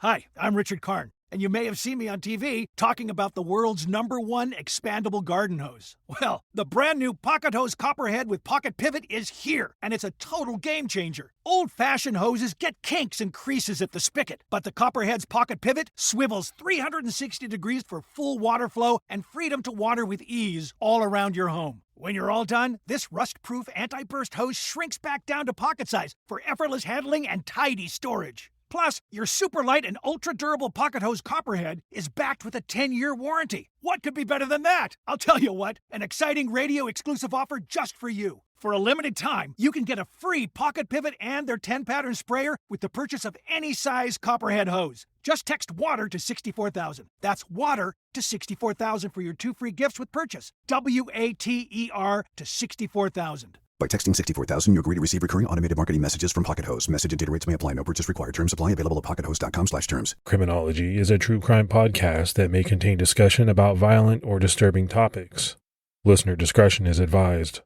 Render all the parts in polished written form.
Hi, I'm Richard Karn, and you may have seen me on TV talking about the world's #1 expandable garden hose. Well, the brand new Pocket Hose Copperhead with Pocket Pivot is here, and it's a total game changer. Old-fashioned hoses get kinks and creases at the spigot, but the Copperhead's Pocket Pivot swivels 360 degrees for full water flow and freedom to water with ease all around your home. When you're all done, this rust-proof anti-burst hose shrinks back down to pocket size for effortless handling and tidy storage. Plus, your super light and ultra-durable Pocket Hose Copperhead is backed with a 10-year warranty. What could be better than that? I'll tell you what, an exciting radio-exclusive offer just for you. For a limited time, you can get a free Pocket Pivot and their 10-pattern sprayer with the purchase of any size Copperhead hose. Just text WATER to 64,000. That's WATER to 64,000 for your 2 free gifts with purchase. WATER to 64,000. By texting 64,000, you agree to receive recurring automated marketing messages from Pocket Hose. Message and data rates may apply. No purchase required. Terms apply. Available at pockethose.com/terms. Criminology is a true crime podcast that may contain discussion about violent or disturbing topics. Listener discretion is advised.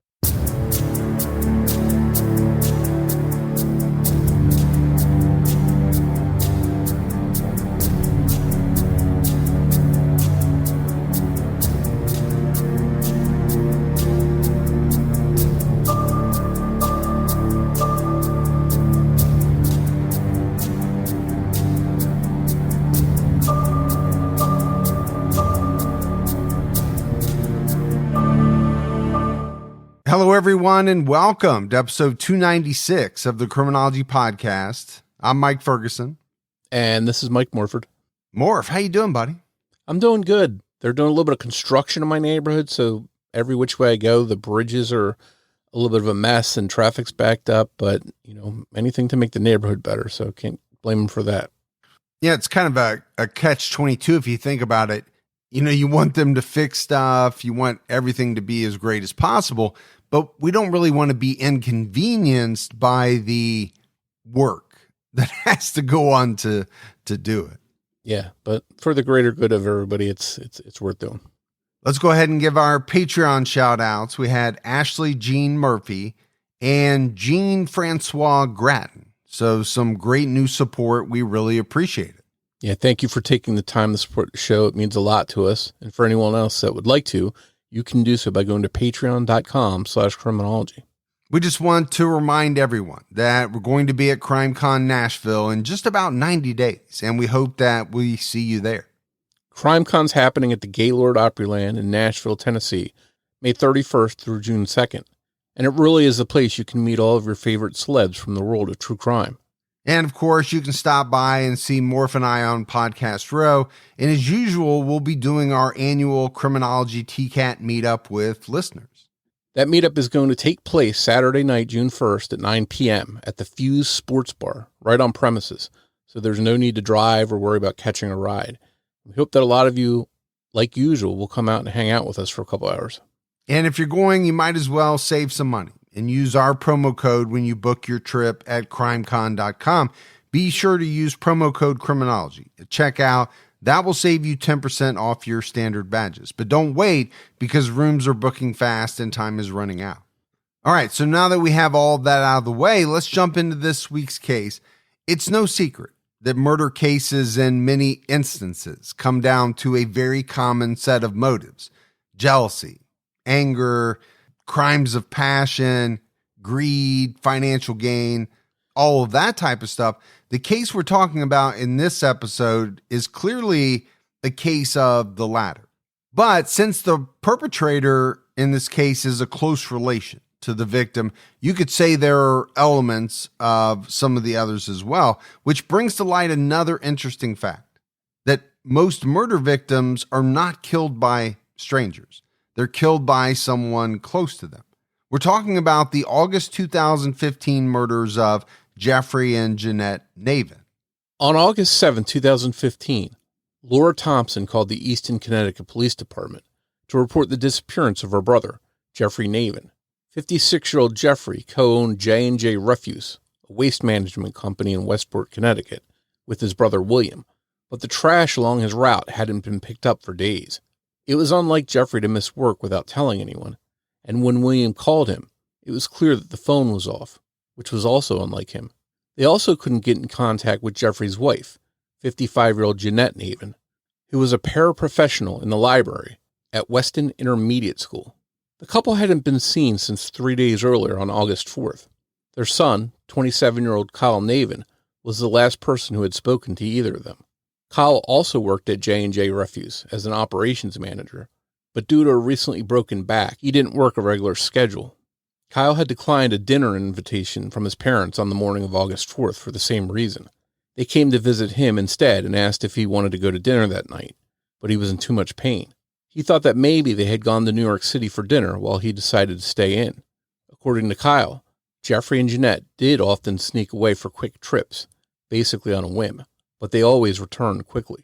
Hello, everyone, and welcome to episode 296 of the Criminology podcast. I'm Mike Ferguson. And this is Mike Morford. Morf, how you doing, buddy? I'm doing good. They're doing a little bit of construction in my neighborhood, so every which way I go, the bridges are a little bit of a mess and traffic's backed up, but, you know, anything to make the neighborhood better, so can't blame them for that. Yeah, it's kind of a catch-22 if you think about it. You know, you want them to fix stuff, you want everything to be as great as possible, but we don't really want to be inconvenienced by the work that has to go on to do it. Yeah, but for the greater good of everybody, it's worth doing. Let's go ahead and give our Patreon shout outs. We had Ashley Jean Murphy and Jean Francois Gratton. So some great new support. We really appreciate it. Yeah, thank you for taking the time to support the show. It means a lot to us. And for anyone else that would like to, you can do so by going to patreon.com/criminology. We just want to remind everyone that we're going to be at CrimeCon Nashville in just about 90 days, and we hope that we see you there. CrimeCon's happening at the Gaylord Opryland in Nashville, Tennessee, May 31st through June 2nd. And it really is the place you can meet all of your favorite celebs from the world of true crime. And of course, you can stop by and see Morf and I on Podcast Row. And as usual, we'll be doing our annual Criminology TCAT meetup with listeners. That meetup is going to take place Saturday night, June 1st at 9 p.m. at the Fuse Sports Bar, right on premises. So there's no need to drive or worry about catching a ride. We hope that a lot of you, like usual, will come out and hang out with us for a couple hours. And if you're going, you might as well save some money and use our promo code when you book your trip at crimecon.com. Be sure to use promo code Criminology at checkout. That will save you 10% off your standard badges. But don't wait, because rooms are booking fast and time is running out. All right, so now that we have all that out of the way, let's jump into this week's case. It's no secret that murder cases in many instances come down to a very common set of motives: jealousy, anger, crimes of passion, greed, financial gain, all of that type of stuff. The case we're talking about in this episode is clearly a case of the latter. But since the perpetrator in this case is a close relation to the victim, you could say there are elements of some of the others as well, which brings to light another interesting fact: that most murder victims are not killed by strangers. They're killed by someone close to them. We're talking about the August 2015 murders of Jeffrey and Jeanette Navin. On August 7, 2015, Laura Thompson called the Easton, Connecticut Police Department to report the disappearance of her brother, Jeffrey Navin. 56-year-old Jeffrey co-owned J&J Refuse, a waste management company in Westport, Connecticut, with his brother William, but the trash along his route hadn't been picked up for days. It was unlike Jeffrey to miss work without telling anyone, and when William called him, it was clear that the phone was off, which was also unlike him. They also couldn't get in contact with Jeffrey's wife, 55-year-old Jeanette Navin, who was a paraprofessional in the library at Weston Intermediate School. The couple hadn't been seen since 3 days earlier on August 4th. Their son, 27-year-old Kyle Navin, was the last person who had spoken to either of them. Kyle also worked at J&J Refuse as an operations manager, but due to a recently broken back, he didn't work a regular schedule. Kyle had declined a dinner invitation from his parents on the morning of August 4th for the same reason. They came to visit him instead and asked if he wanted to go to dinner that night, but he was in too much pain. He thought that maybe they had gone to New York City for dinner while he decided to stay in. According to Kyle, Jeffrey and Jeanette did often sneak away for quick trips, basically on a whim, but they always returned quickly.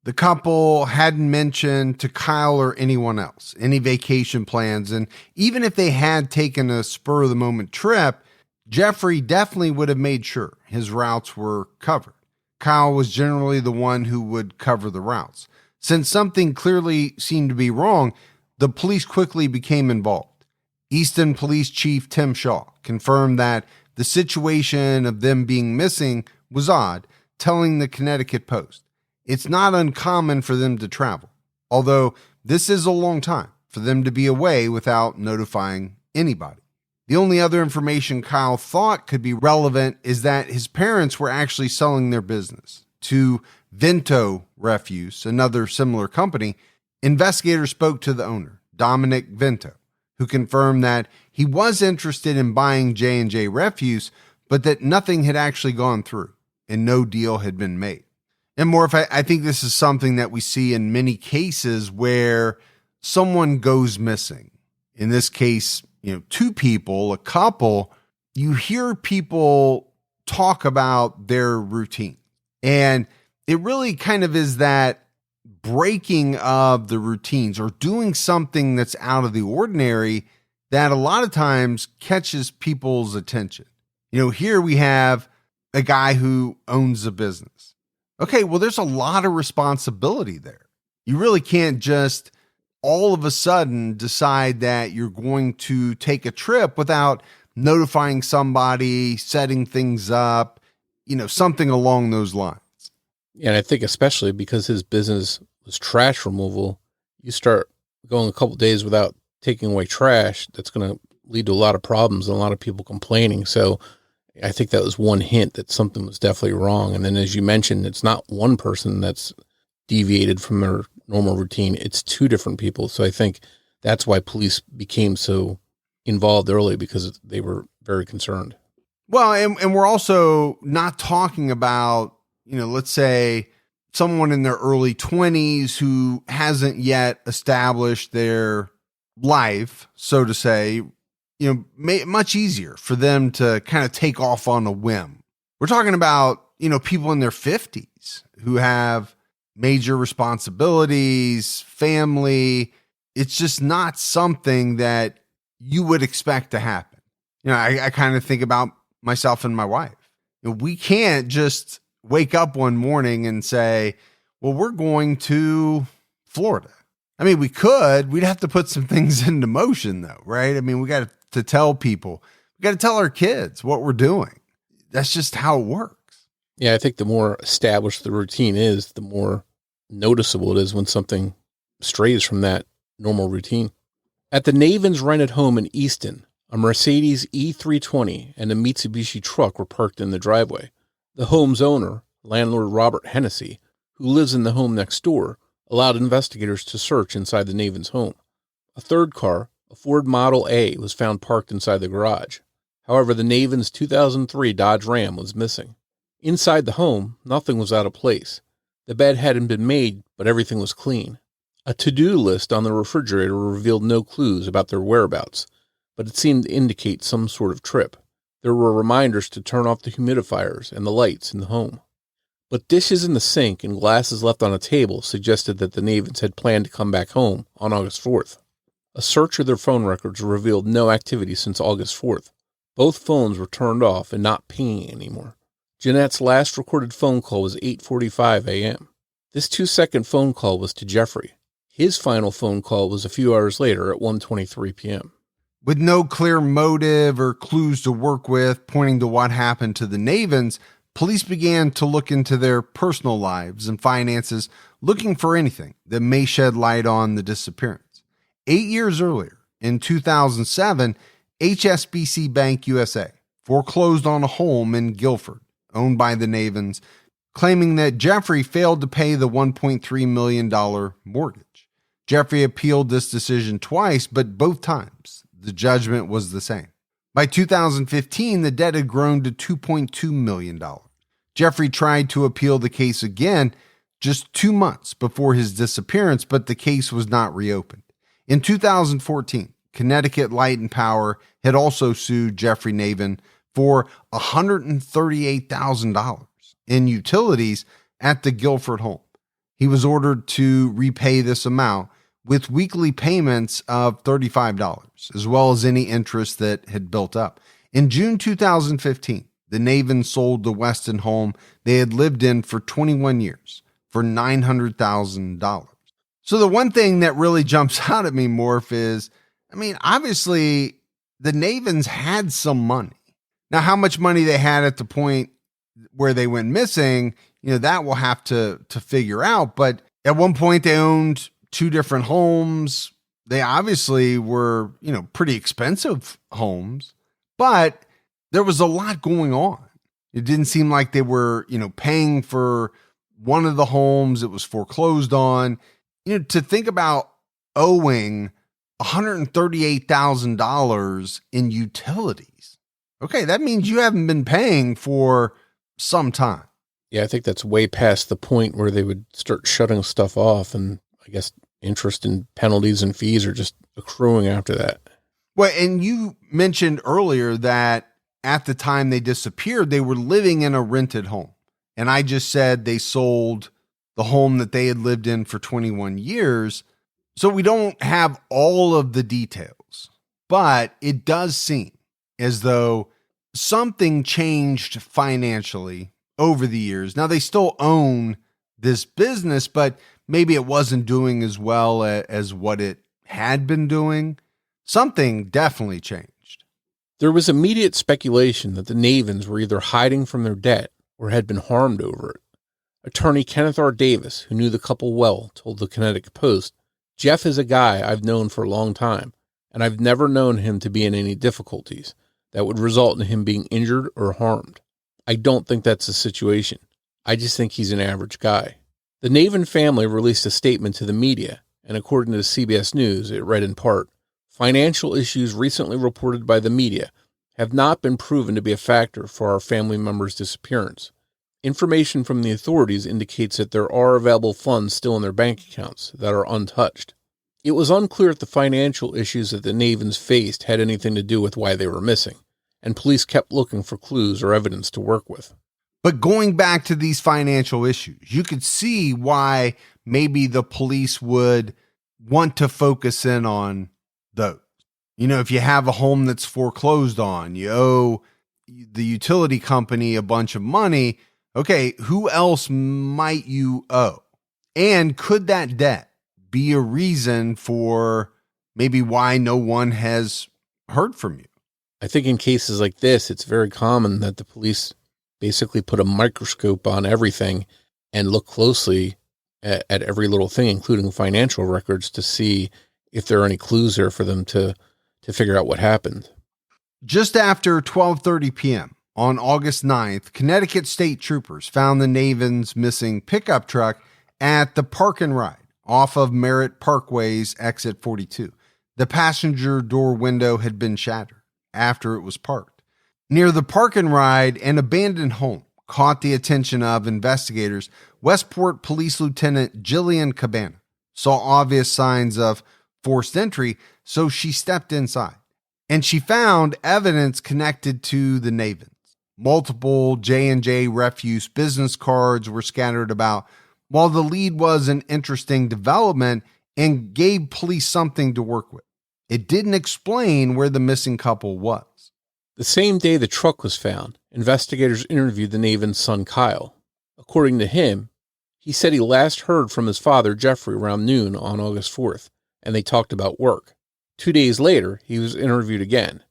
The couple hadn't mentioned to Kyle or anyone else any vacation plans, and even if they had taken a spur-of-the-moment trip, Jeffrey definitely would have made sure his routes were covered. Kyle was generally the one who would cover the routes. Since something clearly seemed to be wrong, the police quickly became involved. Easton Police Chief Tim Shaw confirmed that the situation of them being missing was odd, telling the Connecticut Post, "It's not uncommon for them to travel, although this is a long time for them to be away without notifying anybody." The only other information Kyle thought could be relevant is that his parents were actually selling their business to Vento Refuse, another similar company. Investigators spoke to the owner, Dominic Vento, who confirmed that he was interested in buying J&J Refuse, but that nothing had actually gone through and no deal had been made. And Morf, I think this is something that we see in many cases where someone goes missing. In this case, two people, a couple, you hear people talk about their routine. And it really kind of is that breaking of the routines or doing something that's out of the ordinary that a lot of times catches people's attention. Here we have a guy who owns a business. Okay, well, there's a lot of responsibility there. You really can't just all of a sudden decide that you're going to take a trip without notifying somebody, setting things up, something along those lines. Yeah, and I think especially because his business was trash removal, you start going a couple days without taking away trash, that's going to lead to a lot of problems and a lot of people complaining. So I think that was one hint that something was definitely wrong. And then as you mentioned, it's not one person that's deviated from their normal routine. It's two different people. So I think that's why police became so involved early, because they were very concerned. Well, and we're also not talking about, let's say someone in their early 20s who hasn't yet established their life, so to say, much easier for them to kind of take off on a whim. We're talking about, people in their 50s who have major responsibilities, family. It's just not something that you would expect to happen. I kind of think about myself and my wife. We can't just wake up one morning and say, well, we're going to Florida. I mean, we could. We'd have to put some things into motion, though, right? I mean, we got to tell people. We got to tell our kids what we're doing. That's just how it works. Yeah, I think the more established the routine is, the more noticeable it is when something strays from that normal routine. At the Navins' rented home in Easton, a Mercedes E320 and a Mitsubishi truck were parked in the driveway. The home's owner, landlord Robert Hennessy, who lives in the home next door, allowed investigators to search inside the Navins' home. A third car, a Ford Model A, was found parked inside the garage. However, the Navins' 2003 Dodge Ram was missing. Inside the home, nothing was out of place. The bed hadn't been made, but everything was clean. A to-do list on the refrigerator revealed no clues about their whereabouts, but it seemed to indicate some sort of trip. There were reminders to turn off the humidifiers and the lights in the home. But dishes in the sink and glasses left on a table suggested that the Navins had planned to come back home on August 4th. A search of their phone records revealed no activity since August 4th. Both phones were turned off and not pinging anymore. Jeanette's last recorded phone call was 8:45 a.m. This 2-second phone call was to Jeffrey. His final phone call was a few hours later at 1:23 p.m. With no clear motive or clues to work with pointing to what happened to the Navins, police began to look into their personal lives and finances, looking for anything that may shed light on the disappearance. 8 years earlier, in 2007, HSBC Bank USA foreclosed on a home in Guilford, owned by the Navins, claiming that Jeffrey failed to pay the $1.3 million mortgage. Jeffrey appealed this decision twice, but both times the judgment was the same. By 2015, the debt had grown to $2.2 million. Jeffrey tried to appeal the case again just 2 months before his disappearance, but the case was not reopened. In 2014, Connecticut Light and Power had also sued Jeffrey Navin for $138,000 in utilities at the Guilford home. He was ordered to repay this amount with weekly payments of $35, as well as any interest that had built up. In June 2015, the Navins sold the Weston home they had lived in for 21 years for $900,000. So the one thing that really jumps out at me, Morf, is, obviously the Navins had some money. Now, how much money they had at the point where they went missing, that we'll have to figure out. But at one point they owned 2 different homes. They obviously were, pretty expensive homes, but there was a lot going on. It didn't seem like they were, paying for one of the homes. It was foreclosed on. To think about owing $138,000 in utilities. Okay, that means you haven't been paying for some time. Yeah, I think that's way past the point where they would start shutting stuff off, and I guess interest and penalties and fees are just accruing after that. Well, and you mentioned earlier that at the time they disappeared, they were living in a rented home. And I just said they sold the home that they had lived in for 21 years. So we don't have all of the details, but it does seem as though something changed financially over the years. Now, they still own this business, but maybe it wasn't doing as well as what it had been doing. Something definitely changed. There was immediate speculation that the Navins were either hiding from their debt or had been harmed over it. Attorney Kenneth R. Davis, who knew the couple well, told the Connecticut Post, "Jeff is a guy I've known for a long time, and I've never known him to be in any difficulties that would result in him being injured or harmed. I don't think that's the situation. I just think he's an average guy." The Navin family released a statement to the media, and according to CBS News, it read in part, "Financial issues recently reported by the media have not been proven to be a factor for our family member's disappearance. Information from the authorities indicates that there are available funds still in their bank accounts that are untouched. It was unclear if the financial issues that the Navins faced had anything to do with why they were missing, and police kept looking for clues or evidence to work with." But going back to these financial issues, you could see why maybe the police would want to focus in on those. If you have a home that's foreclosed on, you owe the utility company a bunch of money. Okay, who else might you owe? And could that debt be a reason for maybe why no one has heard from you? I think in cases like this, it's very common that the police basically put a microscope on everything and look closely at every little thing, including financial records, to see if there are any clues there for them to figure out what happened. Just after 12:30 p.m. on August 9th, Connecticut State Troopers found the Navins' missing pickup truck at the Park and Ride off of Merritt Parkway's exit 42. The passenger door window had been shattered after it was parked. Near the Park and Ride, an abandoned home caught the attention of investigators. Westport Police Lieutenant Jillian Cabana saw obvious signs of forced entry, so she stepped inside, and she found evidence connected to the Navins. Multiple J&J refuse business cards were scattered about, while the lead was an interesting development and gave police something to work with. It didn't explain where the missing couple was. The same day the truck was found, investigators interviewed the Navin's son, Kyle. According to him, he said he last heard from his father, Jeffrey, around noon on August 4th, and they talked about work. 2 days later, he was interviewed again,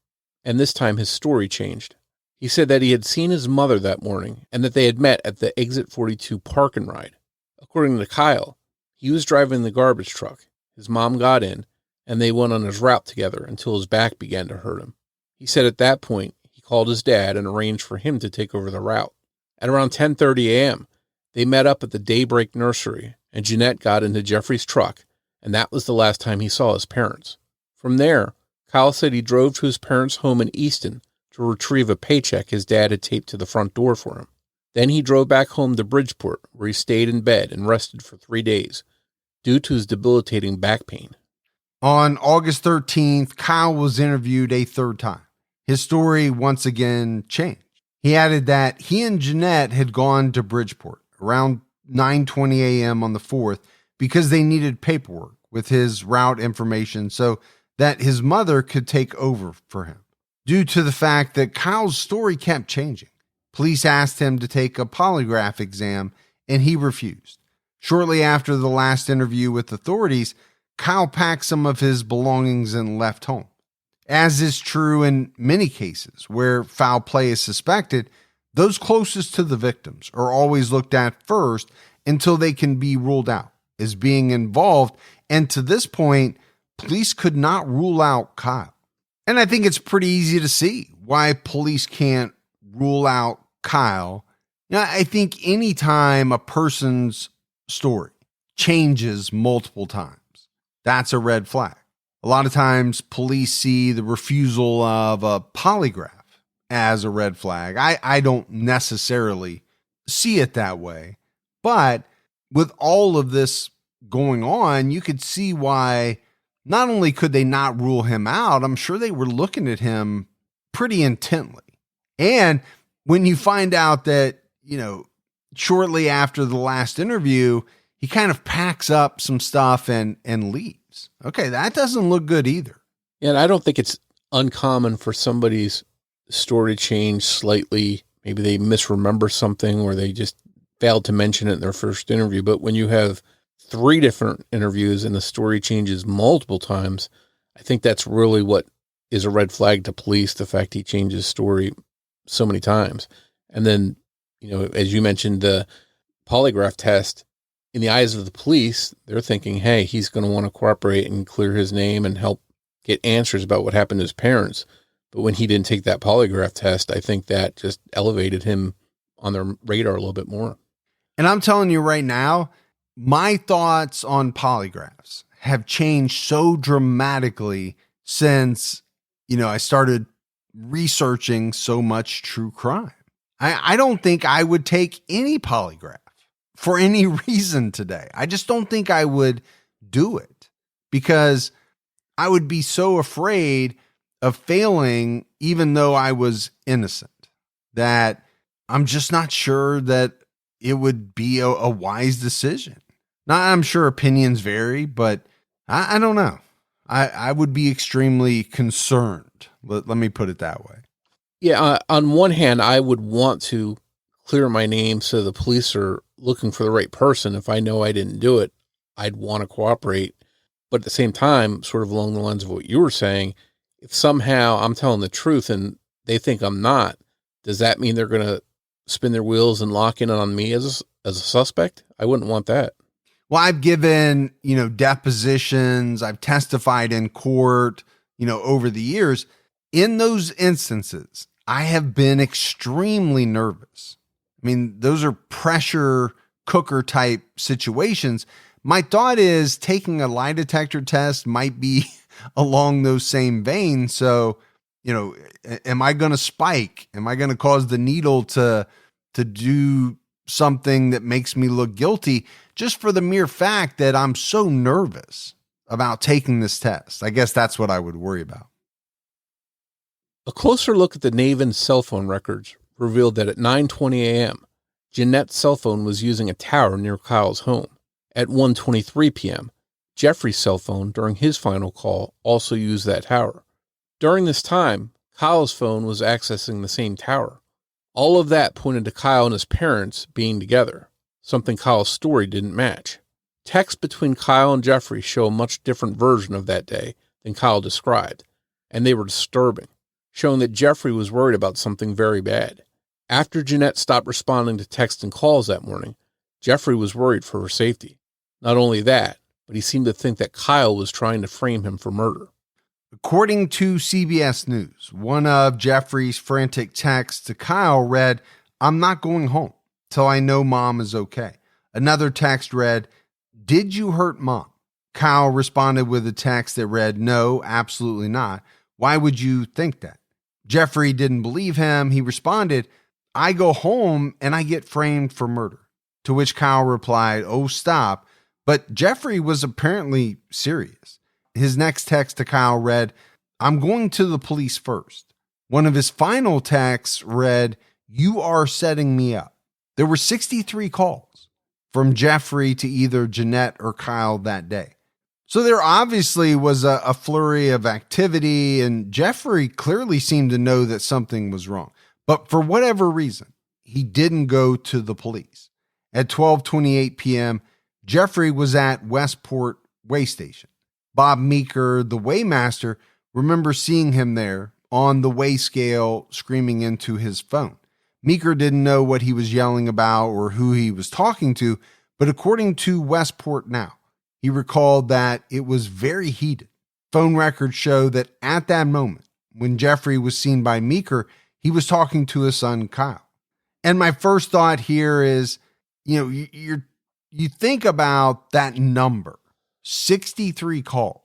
and this time his story changed. He said that he had seen his mother that morning and that they had met at the Exit 42 park and ride. According to Kyle, he was driving the garbage truck. His mom got in, and they went on his route together until his back began to hurt him. He said at that point, he called his dad and arranged for him to take over the route. At around 10:30 a.m., they met up at the Daybreak Nursery, and Jeanette got into Jeffrey's truck, and that was the last time he saw his parents. From there, Kyle said he drove to his parents' home in Easton to retrieve a paycheck his dad had taped to the front door for him. Then he drove back home to Bridgeport, where he stayed in bed and rested for 3 days due to his debilitating back pain. On August 13th, Kyle was interviewed a third time. His story once again changed. He added that he and Jeanette had gone to Bridgeport around 9:20 a.m. on the 4th because they needed paperwork with his route information so that his mother could take over for him. Due to the fact that Kyle's story kept changing, police asked him to take a polygraph exam, and he refused. Shortly after the last interview with authorities, Kyle packed some of his belongings and left home. As is true in many cases where foul play is suspected, those closest to the victims are always looked at first until they can be ruled out as being involved, and to this point, police could not rule out Kyle. And I think it's pretty easy to see why police can't rule out Kyle. Now, I think anytime a person's story changes multiple times, that's a red flag. A lot of times police see the refusal of a polygraph as a red flag. I don't necessarily see it that way, but with all of this going on, you could see why not only could they not rule him out, I'm sure they were looking at him pretty intently. And when you find out that, shortly after the last interview, he kind of packs up some stuff and leaves. Okay, that doesn't look good either. And I don't think it's uncommon for somebody's story to change slightly. Maybe they misremember something or they just failed to mention it in their first interview. But when you have 3 different interviews and the story changes multiple times, I think that's really what is a red flag to police, the fact he changed his story so many times. And then, as you mentioned, the polygraph test, in the eyes of the police, they're thinking, hey, he's going to want to cooperate and clear his name and help get answers about what happened to his parents. But when he didn't take that polygraph test, I think that just elevated him on their radar a little bit more. And I'm telling you right now, my thoughts on polygraphs have changed so dramatically since, I started researching so much true crime. I don't think I would take any polygraph for any reason today. I just don't think I would do it because I would be so afraid of failing, even though I was innocent, that I'm just not sure that it would be a wise decision. Now, I'm sure opinions vary, but I don't know. I would be extremely concerned. Let me put it that way. Yeah, on one hand, I would want to clear my name so the police are looking for the right person. If I know I didn't do it, I'd want to cooperate. But at the same time, sort of along the lines of what you were saying, if somehow I'm telling the truth and they think I'm not, does that mean they're going to spin their wheels and lock in on me as a suspect? I wouldn't want that. Well, I've given, depositions, I've testified in court, over the years. In those instances, I have been extremely nervous. I mean, those are pressure cooker type situations. My thought is taking a lie detector test might be along those same veins. So, am I going to spike? Am I going to cause the needle to do something that makes me look guilty just for the mere fact that I'm so nervous about taking this test? I guess that's what I would worry about. A closer look at the Navin cell phone records revealed that at 9:20 a.m., Jeanette's cell phone was using a tower near Kyle's home. At 1:23 p.m., Jeffrey's cell phone during his final call also used that tower. During this time, Kyle's phone was accessing the same tower. All of that pointed to Kyle and his parents being together, something Kyle's story didn't match. Texts between Kyle and Jeffrey show a much different version of that day than Kyle described, and they were disturbing. showing that Jeffrey was worried about something very bad. After Jeanette stopped responding to texts and calls that morning, Jeffrey was worried for her safety. Not only that, but he seemed to think that Kyle was trying to frame him for murder. According to CBS News, one of Jeffrey's frantic texts to Kyle read, "I'm not going home till I know mom is okay." Another text read, "Did you hurt mom?" Kyle responded with a text that read, "No, absolutely not. Why would you think that?" Jeffrey didn't believe him. He responded, "I go home and I get framed for murder." To which Kyle replied, "Oh, stop." But Jeffrey was apparently serious. His next text to Kyle read, "I'm going to the police first." One of his final texts read, "You are setting me up." There were 63 calls from Jeffrey to either Jeanette or Kyle that day. So there obviously was a flurry of activity, and Jeffrey clearly seemed to know that something was wrong. But for whatever reason, he didn't go to the police. At 12:28 p.m., Jeffrey was at Westport Way Station. Bob Meeker, the weighmaster, remembers seeing him there on the weigh scale screaming into his phone. Meeker didn't know what he was yelling about or who he was talking to, but according to Westport Now, he recalled that it was very heated. Phone records show that at that moment, when Jeffrey was seen by Meeker, he was talking to his son, Kyle. And my first thought here is, you think about that number, 63 calls.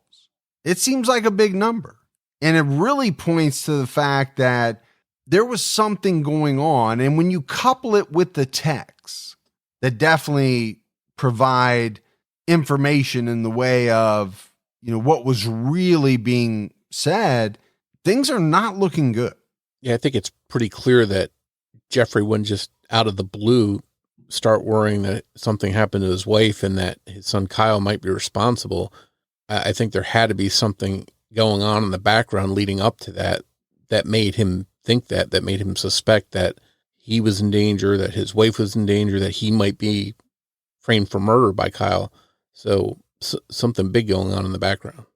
It seems like a big number. And it really points to the fact that there was something going on. And when you couple it with the texts that definitely provide information in the way of, what was really being said, things are not looking good. Yeah, I think it's pretty clear that Jeffrey wouldn't just out of the blue start worrying that something happened to his wife and that his son Kyle might be responsible. I think there had to be something going on in the background leading up to that made him think that made him suspect that he was in danger, that his wife was in danger, that he might be framed for murder by Kyle. So something big going on in the background.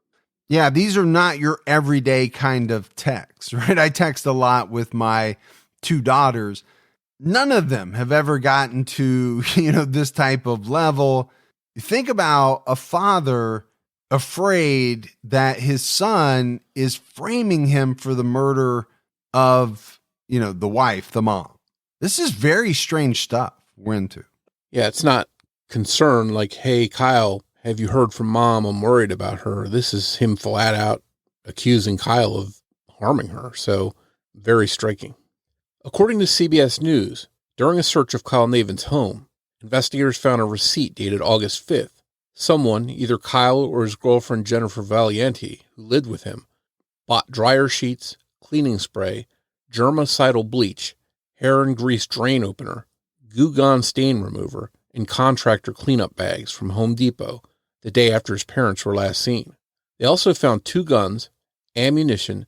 Yeah, these are not your everyday kind of texts, right? I text a lot with my two daughters. None of them have ever gotten to, this type of level. Think about a father afraid that his son is framing him for the murder of, the wife, the mom. This is very strange stuff we're into. Yeah, it's not concern like, "Hey, Kyle, have you heard from mom? I'm worried about her." This is him flat out accusing Kyle of harming her. So very striking. According to CBS News, during a search of Kyle Navin's home, investigators found a receipt dated August 5th. Someone, either Kyle or his girlfriend Jennifer Valiente, who lived with him, bought dryer sheets, cleaning spray, germicidal bleach, hair and grease drain opener, Goo Gone stain remover, and contractor cleanup bags from Home Depot the day after his parents were last seen. They also found 2 guns, ammunition,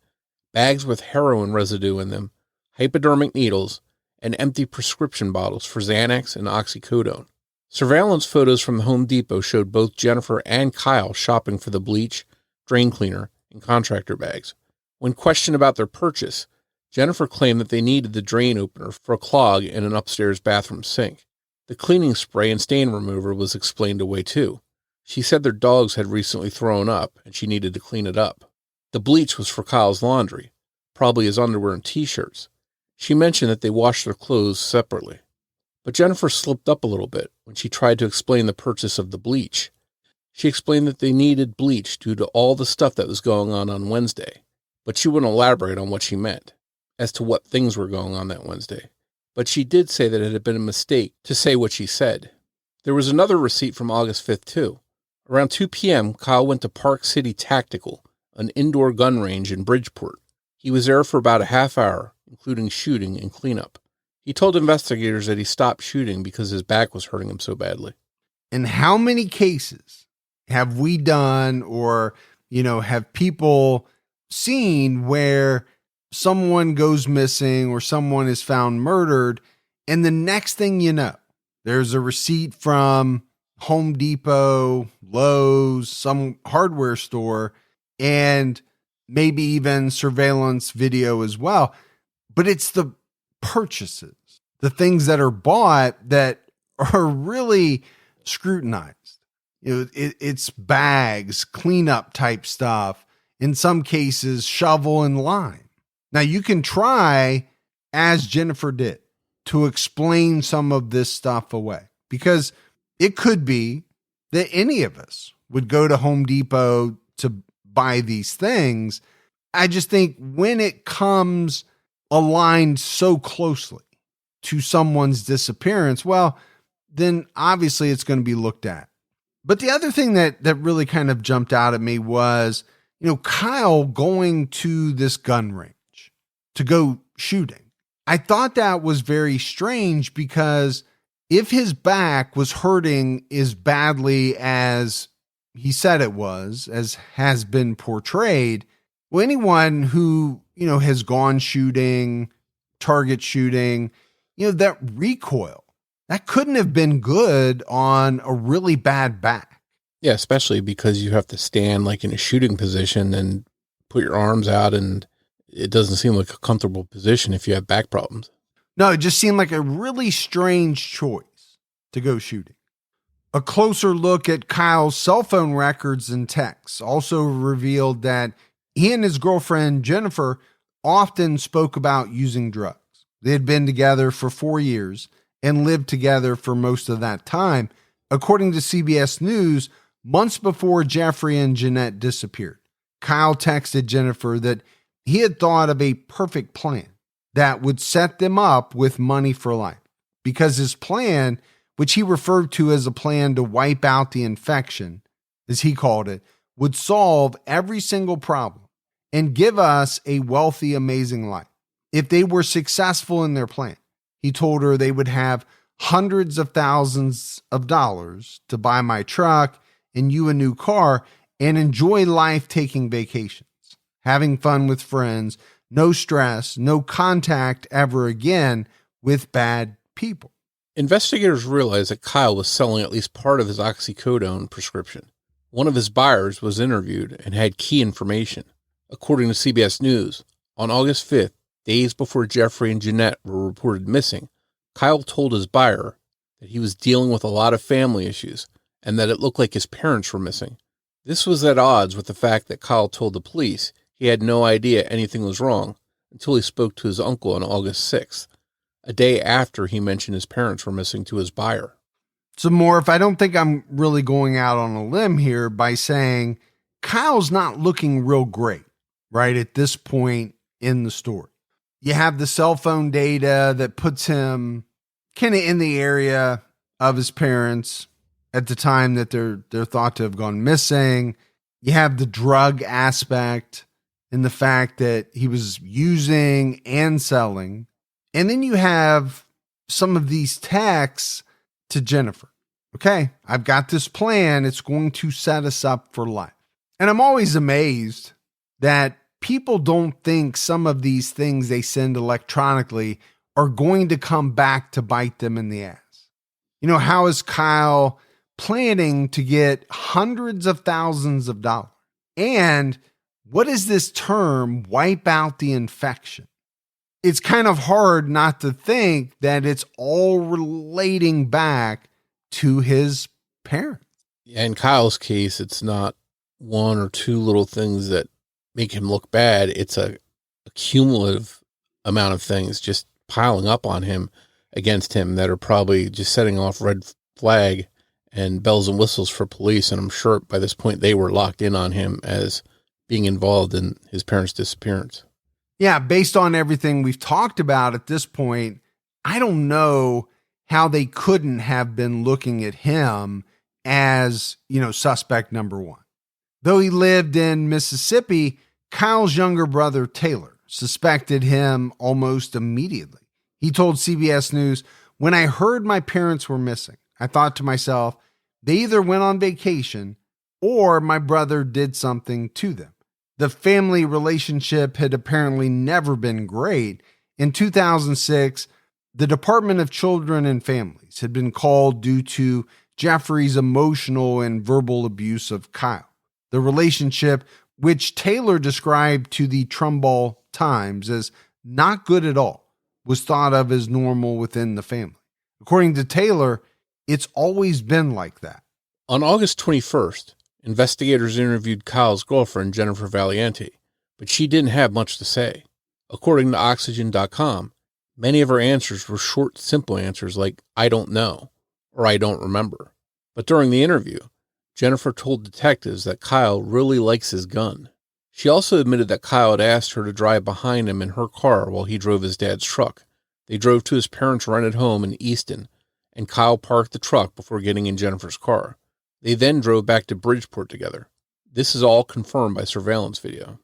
bags with heroin residue in them, hypodermic needles, and empty prescription bottles for Xanax and oxycodone. Surveillance photos from the Home Depot showed both Jennifer and Kyle shopping for the bleach, drain cleaner, and contractor bags. When questioned about their purchase, Jennifer claimed that they needed the drain opener for a clog in an upstairs bathroom sink. The cleaning spray and stain remover was explained away too. She said their dogs had recently thrown up and she needed to clean it up. The bleach was for Kyle's laundry, probably his underwear and t-shirts. She mentioned that they washed their clothes separately. But Jennifer slipped up a little bit when she tried to explain the purchase of the bleach. She explained that they needed bleach due to all the stuff that was going on Wednesday, but she wouldn't elaborate on what she meant, as to what things were going on that Wednesday. But she did say that it had been a mistake to say what she said. There was another receipt from August 5th too. Around 2 p.m., Kyle went to Park City Tactical, an indoor gun range in Bridgeport. He was there for about a half hour, including shooting and cleanup. He told investigators that he stopped shooting because his back was hurting him so badly. And how many cases have we done or, have people seen where someone goes missing or someone is found murdered, and the next thing you know, there's a receipt from Home Depot, Lowe's, some hardware store, and maybe even surveillance video as well. But it's the purchases, the things that are bought that are really scrutinized. It's bags, cleanup type stuff. In some cases, shovel and lime. Now you can try, as Jennifer did, to explain some of this stuff away, because it could be that any of us would go to Home Depot to buy these things. I just think when it comes aligned so closely to someone's disappearance, well, then obviously it's going to be looked at. But the other thing that really kind of jumped out at me was, Kyle going to this gun range to go shooting. I thought that was very strange, because if his back was hurting as badly as he said it was, as has been portrayed, well, anyone who, has gone shooting, target shooting, that recoil, that couldn't have been good on a really bad back. Yeah, especially because you have to stand like in a shooting position and put your arms out, and it doesn't seem like a comfortable position if you have back problems. No, it just seemed like a really strange choice to go shooting. A closer look at Kyle's cell phone records and texts also revealed that he and his girlfriend Jennifer often spoke about using drugs. They had been together for 4 years and lived together for most of that time. According to CBS News, months before Jeffrey and Jeanette disappeared, Kyle texted Jennifer that he had thought of a perfect plan that would set them up with money for life, because his plan, which he referred to as a plan to wipe out the infection, as he called it, would solve every single problem and give us a wealthy, amazing life. If they were successful in their plan, he told her they would have hundreds of thousands of dollars to buy my truck and you a new car and enjoy life, taking vacations, having fun with friends, no stress, no contact ever again with bad people. Investigators realized that Kyle was selling at least part of his oxycodone prescription. One of his buyers was interviewed and had key information. According to CBS News, on August 5th, days before Jeffrey and Jeanette were reported missing, Kyle told his buyer that he was dealing with a lot of family issues and that it looked like his parents were missing. This was at odds with the fact that Kyle told the police he had no idea anything was wrong until he spoke to his uncle on August 6th, a day after he mentioned his parents were missing to his buyer. So Morf, I don't think I'm really going out on a limb here by saying Kyle's not looking real great, right, at this point in the story. You have the cell phone data that puts him kind of in the area of his parents at the time that they're thought to have gone missing. You have the drug aspect and the fact that he was using and selling. And then you have some of these texts to Jennifer. Okay, I've got this plan. It's going to set us up for life. And I'm always amazed that people don't think some of these things they send electronically are going to come back to bite them in the ass. How is Kyle planning to get hundreds of thousands of dollars? And what is this term, wipe out the infection? It's kind of hard not to think that it's all relating back to his parents. In Kyle's case, it's not one or two little things that make him look bad. It's a cumulative amount of things just piling up on him, against him, that are probably just setting off red flag and bells and whistles for police. And I'm sure by this point they were locked in on him as being involved in his parents' disappearance. Yeah, based on everything we've talked about at this point, I don't know how they couldn't have been looking at him as, suspect number one. Though he lived in Mississippi, Kyle's younger brother, Taylor, suspected him almost immediately. He told CBS News, "When I heard my parents were missing, I thought to myself, they either went on vacation or my brother did something to them." The family relationship had apparently never been great. In 2006, the Department of Children and Families had been called due to Jeffrey's emotional and verbal abuse of Kyle. The relationship which Taylor described to the Trumbull Times as not good at all, was thought of as normal within the family. According to Taylor, it's always been like that. On August 21st, investigators interviewed Kyle's girlfriend, Jennifer Valiente, but she didn't have much to say. According to Oxygen.com, many of her answers were short, simple answers like, I don't know, or I don't remember. But during the interview, Jennifer told detectives that Kyle really likes his gun. She also admitted that Kyle had asked her to drive behind him in her car while he drove his dad's truck. They drove to his parents' rented home in Easton, and Kyle parked the truck before getting in Jennifer's car. They then drove back to Bridgeport together. This is all confirmed by surveillance video.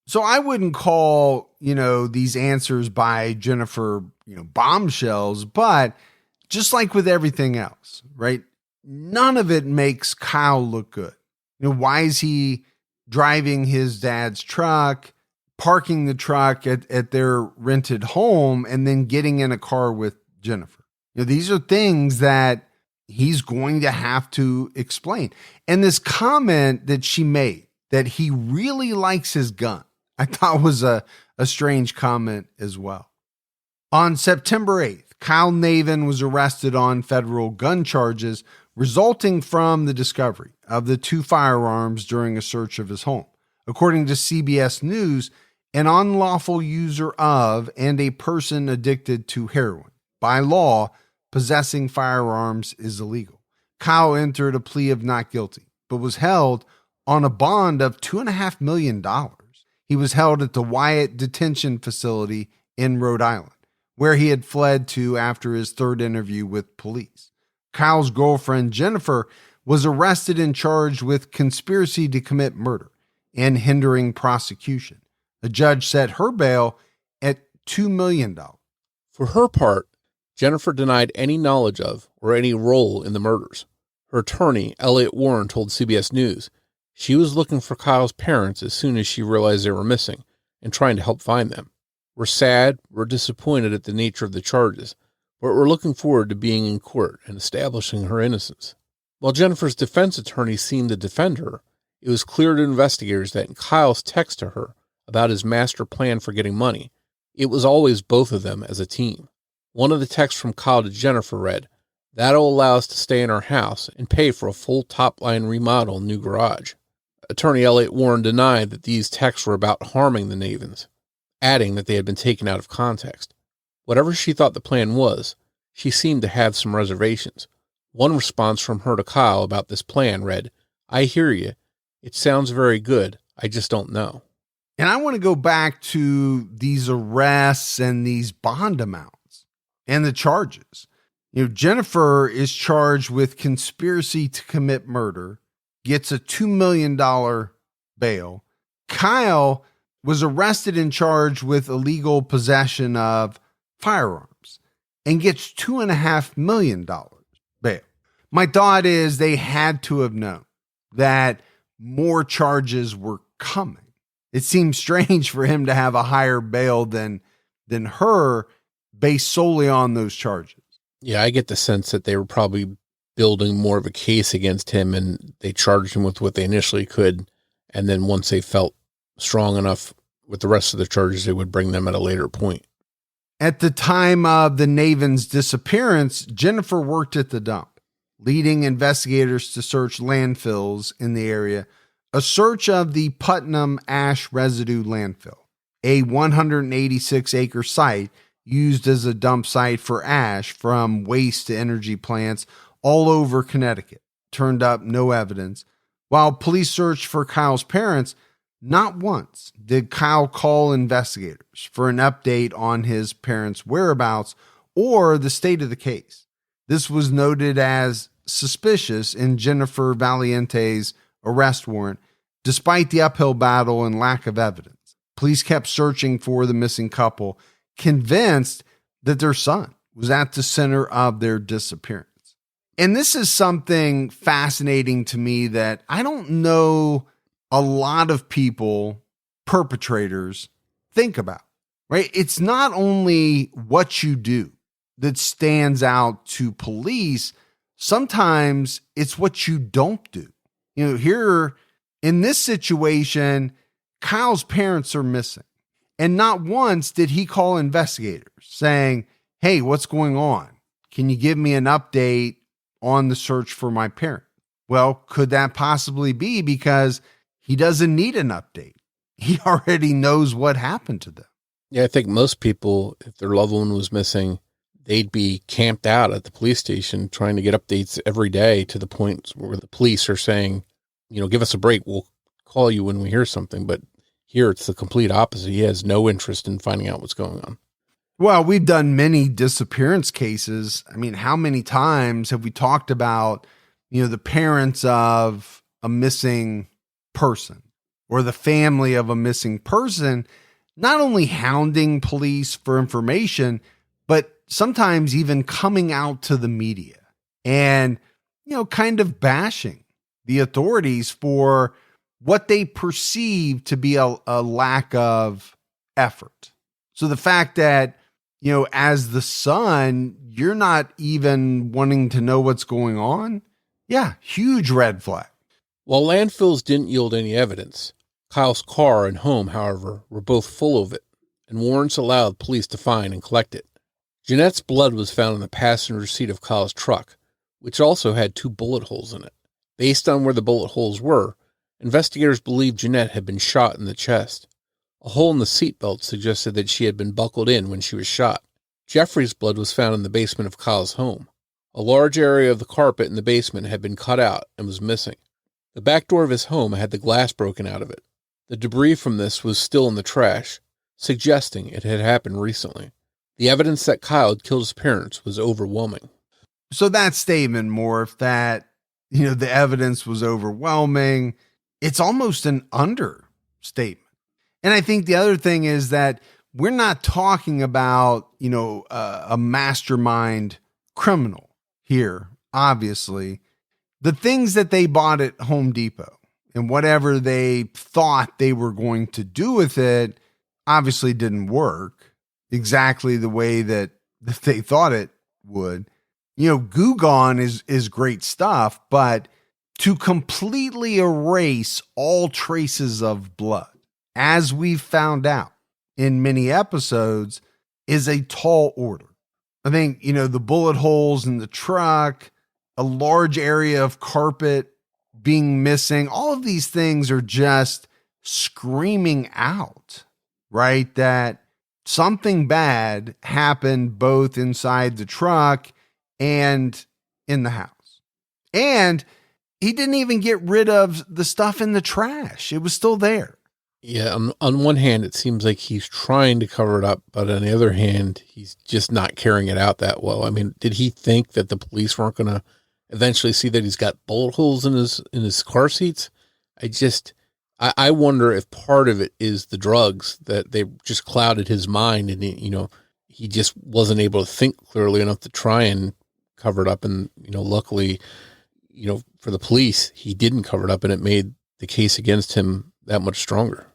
So I wouldn't call, these answers by Jennifer, bombshells, but just like with everything else, right? None of it makes Kyle look good. Why is he driving his dad's truck, parking the truck at their rented home, and then getting in a car with Jennifer? These are things that he's going to have to explain. And this comment that she made, that he really likes his gun, I thought was a strange comment as well. On September 8th, Kyle Navin was arrested on federal gun charges resulting from the discovery of the 2 firearms during a search of his home. According to CBS News, an unlawful user of and a person addicted to heroin. By law, possessing firearms is illegal. Kyle entered a plea of not guilty, but was held on a bond of $2.5 million. He was held at the Wyatt Detention Facility in Rhode Island, where he had fled to after his third interview with police. Kyle's girlfriend, Jennifer, was arrested and charged with conspiracy to commit murder and hindering prosecution. A judge set her bail at $2 million. For her part, Jennifer denied any knowledge of or any role in the murders. Her attorney, Elliot Warren, told CBS News she was looking for Kyle's parents as soon as she realized they were missing and trying to help find them. We're sad, we're disappointed at the nature of the charges, but we're looking forward to being in court and establishing her innocence. While Jennifer's defense attorney seemed to defend her, it was clear to investigators that in Kyle's text to her about his master plan for getting money, it was always both of them as a team. One of the texts from Kyle to Jennifer read, "That'll allow us to stay in our house and pay for a full top-line remodel and new garage." Attorney Elliot Warren denied that these texts were about harming the Navins, adding that they had been taken out of context. Whatever she thought the plan was, she seemed to have some reservations. One response from her to Kyle about this plan read, "I hear you. It sounds very good. I just don't know." And I want to go back to these arrests and these bond amounts and the charges. Jennifer is charged with conspiracy to commit murder, gets a $2 million bail. Kyle was arrested and charged with illegal possession of firearms and gets $2.5 million bail. My thought is they had to have known that more charges were coming. It seems strange for him to have a higher bail than her based solely on those charges. Yeah, I get the sense that they were probably building more of a case against him and they charged him with what they initially could. And then once they felt strong enough with the rest of the charges, they would bring them at a later point. At the time of the Navins' disappearance, Jennifer worked at the dump, leading investigators to search landfills in the area. A search of the Putnam Ash Residue Landfill, a 186-acre site used as a dump site for ash from waste to energy plants all over Connecticut, turned up no evidence. While police searched for Kyle's parents, not once did Kyle call investigators for an update on his parents' whereabouts or the state of the case. This was noted as suspicious in Jennifer Valiente's arrest warrant, despite the uphill battle and lack of evidence. Police kept searching for the missing couple, convinced that their son was at the center of their disappearance. And this is something fascinating to me that I don't know a lot of people, perpetrators, think about, right? It's not only what you do that stands out to police. Sometimes it's what you don't do. Here In this situation, Kyle's parents are missing. And not once did he call investigators saying, hey, what's going on? Can you give me an update on the search for my parent? Well, could that possibly be because he doesn't need an update? He already knows what happened to them. Yeah, I think most people, if their loved one was missing, they'd be camped out at the police station trying to get updates every day to the point where the police are saying, give us a break. We'll call you when we hear something. But here it's the complete opposite. He has no interest in finding out what's going on. Well, we've done many disappearance cases. I mean, how many times have we talked about, the parents of a missing person or the family of a missing person, not only hounding police for information, but sometimes even coming out to the media and, kind of bashing the authorities for what they perceive to be a lack of effort. So the fact that, as the son, you're not even wanting to know what's going on. Yeah, huge red flag. While landfills didn't yield any evidence, Kyle's car and home, however, were both full of it, and warrants allowed police to find and collect it. Jeanette's blood was found in the passenger seat of Kyle's truck, which also had 2 bullet holes in it. Based on where the bullet holes were, investigators believed Jeanette had been shot in the chest. A hole in the seatbelt suggested that she had been buckled in when she was shot. Jeffrey's blood was found in the basement of Kyle's home. A large area of the carpet in the basement had been cut out and was missing. The back door of his home had the glass broken out of it. The debris from this was still in the trash, suggesting it had happened recently. The evidence that Kyle had killed his parents was overwhelming. So that statement, Morf, that, the evidence was overwhelming, it's almost an understatement. And I think the other thing is that we're not talking about, a mastermind criminal here, obviously. The things that they bought at Home Depot and whatever they thought they were going to do with it obviously didn't work exactly the way that they thought it would. Goo Gone is great stuff, but to completely erase all traces of blood, as we've found out in many episodes, is a tall order. I think, the bullet holes in the truck, a large area of carpet being missing, all of these things are just screaming out, right? That something bad happened both inside the truck and in the house. And he didn't even get rid of the stuff in the trash. It was still there. Yeah, on one hand, it seems like he's trying to cover it up, but on the other hand, he's just not carrying it out that well. I mean, did he think that the police weren't going to eventually see that he's got bullet holes in his car seats? I wonder if part of it is the drugs, that they just clouded his mind, and he just wasn't able to think clearly enough to try and cover it up. And luckily, for the police, he didn't cover it up, and it made the case against him that much stronger.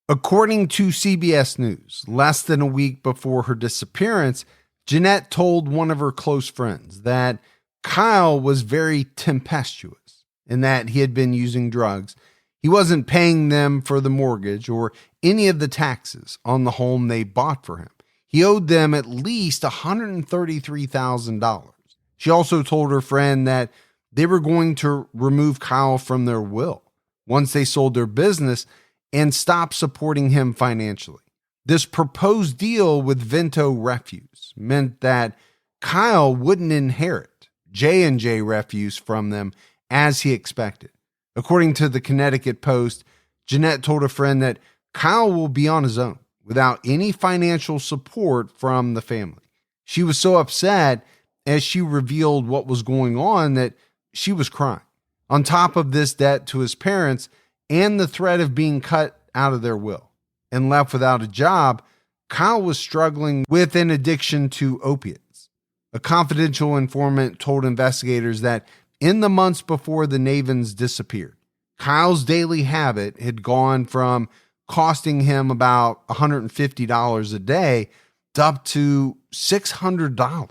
According to CBS News, less than a week before her disappearance, Jeanette told one of her close friends that Kyle was very tempestuous and that he had been using drugs. He wasn't paying them for the mortgage or any of the taxes on the home they bought for him. He owed them at least $133,000. She also told her friend that they were going to remove Kyle from their will once they sold their business and stopped supporting him financially. This proposed deal with Vento Refuse meant that Kyle wouldn't inherit J&J Refuse from them as he expected. According to the Connecticut Post, Jeanette told a friend that Kyle will be on his own without any financial support from the family. She was so upset as she revealed what was going on that she was crying. On top of this debt to his parents and the threat of being cut out of their will and left without a job, Kyle was struggling with an addiction to opiates. A confidential informant told investigators that in the months before the Navins disappeared, Kyle's daily habit had gone from costing him about $150 a day up to $600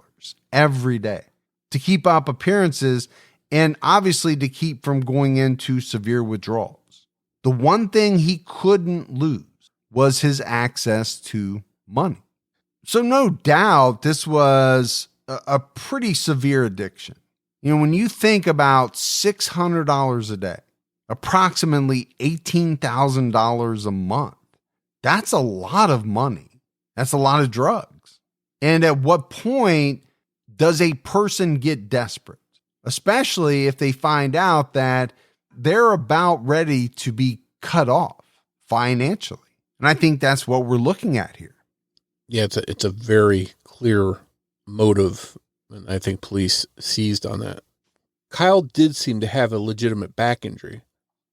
every day. To keep up appearances and obviously to keep from going into severe withdrawals. The one thing he couldn't lose was his access to money. So no doubt this was a pretty severe addiction. You know, when you think about $600 a day, approximately $18,000 a month, that's a lot of money. That's a lot of drugs. And at what point does a person get desperate, especially if they find out that they're about ready to be cut off financially? And I think that's what we're looking at here. Yeah, it's a very clear motive, and I think police seized on that. Kyle did seem to have a legitimate back injury.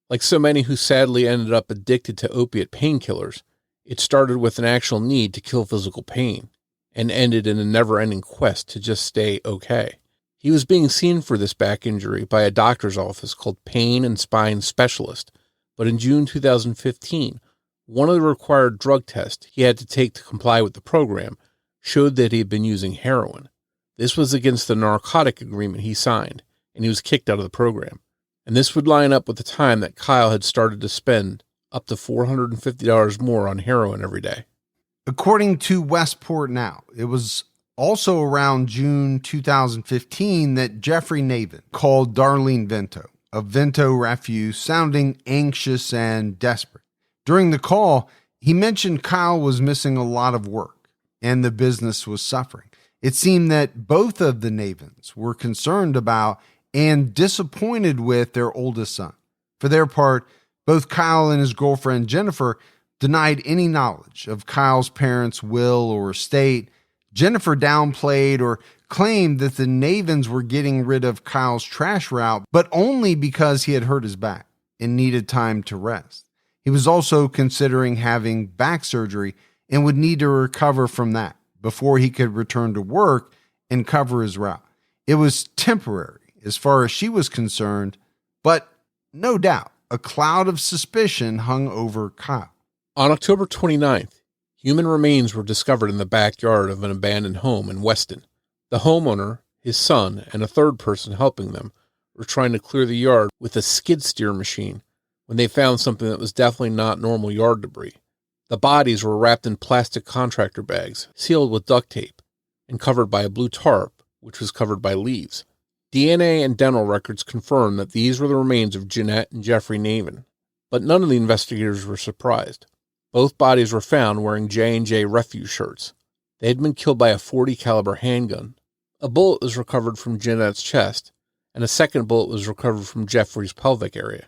Like so many who sadly ended up addicted to opiate painkillers, it started with an actual need to kill physical pain and ended in a never-ending quest to just stay okay. He was being seen for this back injury by a doctor's office called Pain and Spine Specialist, but in June 2015, one of the required drug tests he had to take to comply with the program showed that he had been using heroin. This was against the narcotic agreement he signed, and he was kicked out of the program. And this would line up with the time that Kyle had started to spend up to $450 more on heroin every day. According to Westport Now, it was also around June 2015 that Jeffrey Navin called Darlene Vento of Vento Refuse, sounding anxious and desperate. During the call, he mentioned Kyle was missing a lot of work and the business was suffering. It seemed that both of the Navins were concerned about and disappointed with their oldest son. For their part, both Kyle and his girlfriend Jennifer denied any knowledge of Kyle's parents' will or estate. Jennifer downplayed or claimed that the Navins were getting rid of Kyle's trash route, but only because he had hurt his back and needed time to rest. He was also considering having back surgery and would need to recover from that before he could return to work and cover his route. It was temporary as far as she was concerned, but no doubt a cloud of suspicion hung over Kyle. On October 29th, human remains were discovered in the backyard of an abandoned home in Weston. The homeowner, his son, and a third person helping them were trying to clear the yard with a skid steer machine when they found something that was definitely not normal yard debris. The bodies were wrapped in plastic contractor bags, sealed with duct tape, and covered by a blue tarp, which was covered by leaves. DNA and dental records confirmed that these were the remains of Jeanette and Jeffrey Navin, but none of the investigators were surprised. Both bodies were found wearing J&J refuse shirts. They had been killed by a .40 caliber handgun. A bullet was recovered from Jeanette's chest, and a second bullet was recovered from Jeffrey's pelvic area.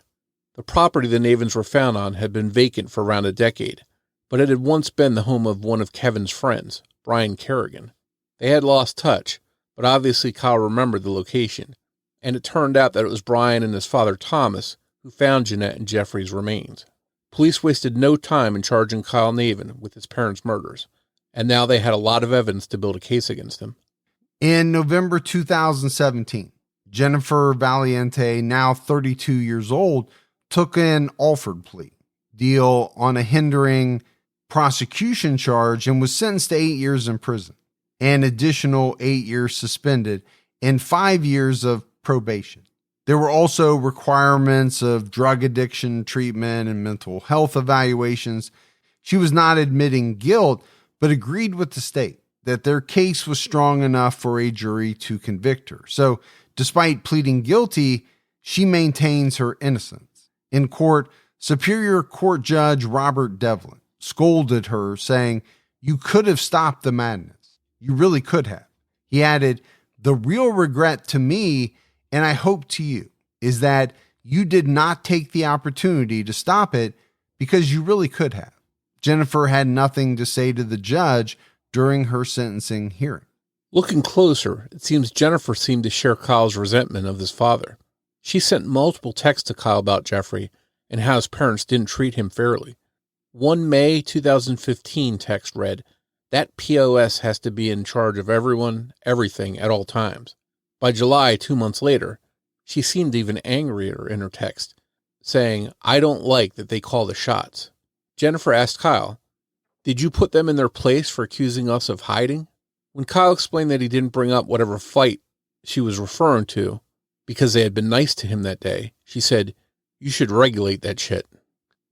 The property the Navins were found on had been vacant for around a decade, but it had once been the home of one of Kevin's friends, Brian Kerrigan. They had lost touch, but obviously Kyle remembered the location, and it turned out that it was Brian and his father Thomas who found Jeanette and Jeffrey's remains. Police wasted no time in charging Kyle Navin with his parents' murders, and now they had a lot of evidence to build a case against him. In November 2017, Jennifer Valiente, now 32 years old, took an Alford plea deal on a hindering prosecution charge and was sentenced to 8 years in prison, an additional 8 years suspended, and 5 years of probation. There were also requirements of drug addiction treatment and mental health evaluations. She was not admitting guilt, but agreed with the state that their case was strong enough for a jury to convict her. So, despite pleading guilty, she maintains her innocence. In court, Superior Court Judge Robert Devlin scolded her, saying, "You could have stopped the madness. You really could have." He added, "The real regret to me, and I hope to you, is that you did not take the opportunity to stop it because you really could have." Jennifer had nothing to say to the judge during her sentencing hearing. Looking closer, it seems Jennifer seemed to share Kyle's resentment of his father. She sent multiple texts to Kyle about Jeffrey and how his parents didn't treat him fairly. One May 2015 text read, "That POS has to be in charge of everyone, everything, at all times." By July, 2 months later, she seemed even angrier in her text, saying, "I don't like that they call the shots." Jennifer asked Kyle, "Did you put them in their place for accusing us of hiding?" When Kyle explained that he didn't bring up whatever fight she was referring to because they had been nice to him that day, she said, "You should regulate that shit."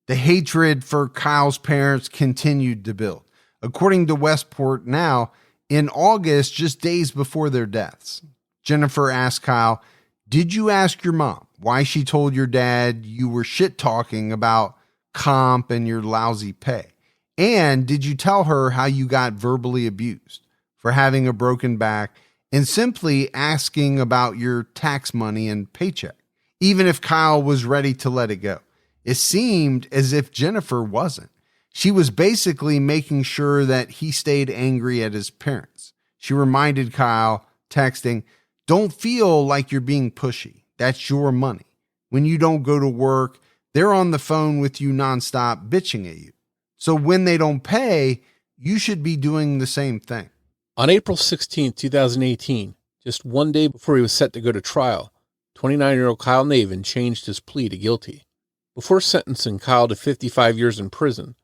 The hatred for Kyle's parents continued to build. According to Westport Now, in August, just days before their deaths, Jennifer asked Kyle, "Did you ask your mom why she told your dad you were shit talking about comp and your lousy pay? And did you tell her how you got verbally abused for having a broken back and simply asking about your tax money and paycheck?" Even if Kyle was ready to let it go, it seemed as if Jennifer wasn't. She was basically making sure that he stayed angry at his parents. She reminded Kyle, texting, "Don't feel like you're being pushy. That's your money. When you don't go to work, they're on the phone with you nonstop bitching at you. So when they don't pay, you should be doing the same thing." On April 16, 2018, just one day before he was set to go to trial, 29-year-old Kyle Navin changed his plea to guilty. Before sentencing Kyle to 55 years in prison,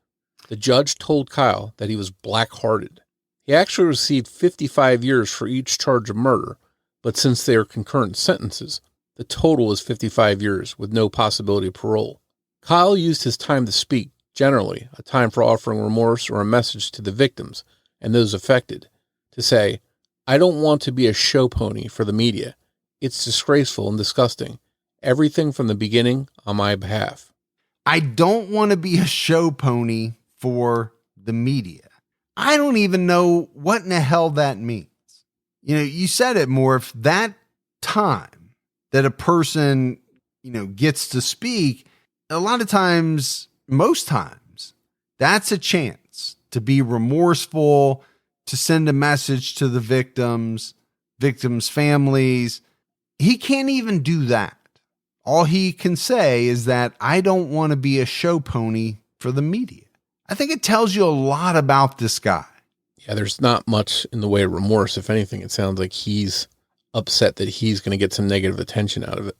the judge told Kyle that he was black-hearted. He actually received 55 years for each charge of murder, but since they are concurrent sentences, the total was 55 years with no possibility of parole. Kyle used his time to speak, generally a time for offering remorse or a message to the victims and those affected, to say, "I don't want to be a show pony for the media. It's disgraceful and disgusting. Everything from the beginning on my behalf." I don't want to be a show pony for the media. I don't even know what in the hell that means. You know, you said it, Morf, that time that a person, gets to speak, a lot of times, most times, that's a chance to be remorseful, to send a message to the victims' families. He can't even do that. All he can say is that, "I don't want to be a show pony for the media." I think it tells you a lot about this guy. Yeah, there's not much in the way of remorse. If anything, it sounds like he's upset that he's going to get some negative attention out of it.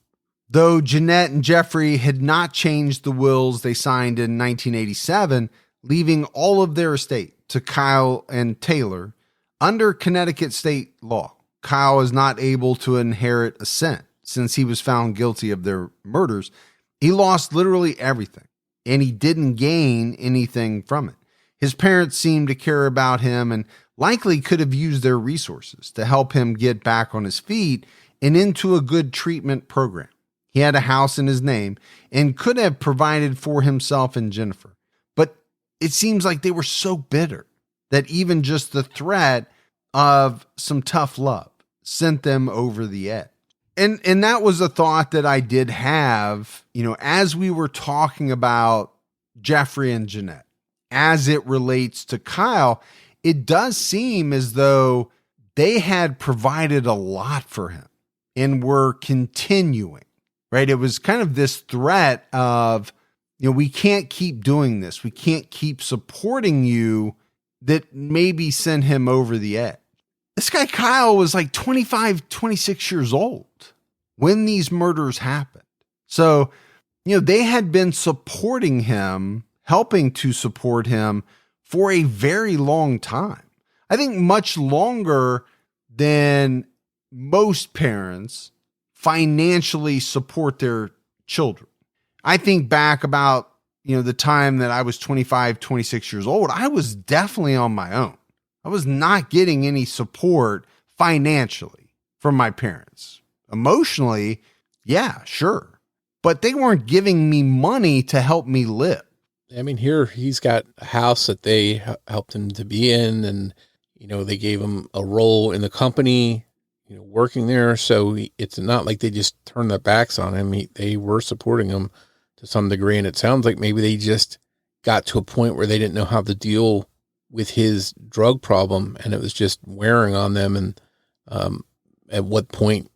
Though Jeanette and Jeffrey had not changed the wills they signed in 1987, leaving all of their estate to Kyle and Taylor, under Connecticut state law, Kyle is not able to inherit a cent. Since he was found guilty of their murders, he lost literally everything, and he didn't gain anything from it. His parents seemed to care about him and likely could have used their resources to help him get back on his feet and into a good treatment program. He had a house in his name and could have provided for himself and Jennifer. But it seems like they were so bitter that even just the threat of some tough love sent them over the edge. And that was a thought that I did have, as we were talking about Jeffrey and Jeanette, as it relates to Kyle. It does seem as though they had provided a lot for him and were continuing, right? It was kind of this threat of, we can't keep doing this. We can't keep supporting you, that maybe sent him over the edge. This guy Kyle was like 25, 26 years old when these murders happened. So, they had been supporting him, helping to support him for a very long time. I think much longer than most parents financially support their children. I think back about, the time that I was 25, 26 years old, I was definitely on my own. I was not getting any support financially from my parents. Emotionally, yeah, sure. But they weren't giving me money to help me live. I mean, here he's got a house that they helped him to be in, and, they gave him a role in the company, working there. So it's not like they just turned their backs on him. They were supporting him to some degree. And it sounds like maybe they just got to a point where they didn't know how to deal with his drug problem, and it was just wearing on them. And at what point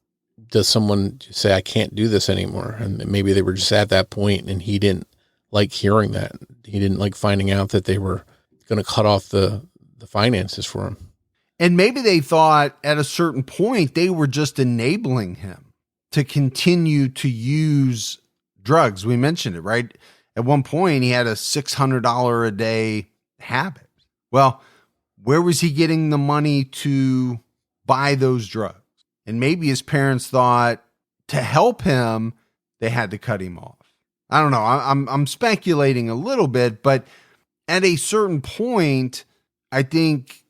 does someone just say, "I can't do this anymore"? And maybe they were just at that point, and he didn't like hearing that. He didn't like finding out that they were going to cut off the finances for him. And maybe they thought at a certain point they were just enabling him to continue to use drugs. We mentioned it, right? At one point he had a $600 a day habit. Well, where was he getting the money to buy those drugs? And maybe his parents thought to help him, they had to cut him off. I don't know. I'm speculating a little bit, but at a certain point, I think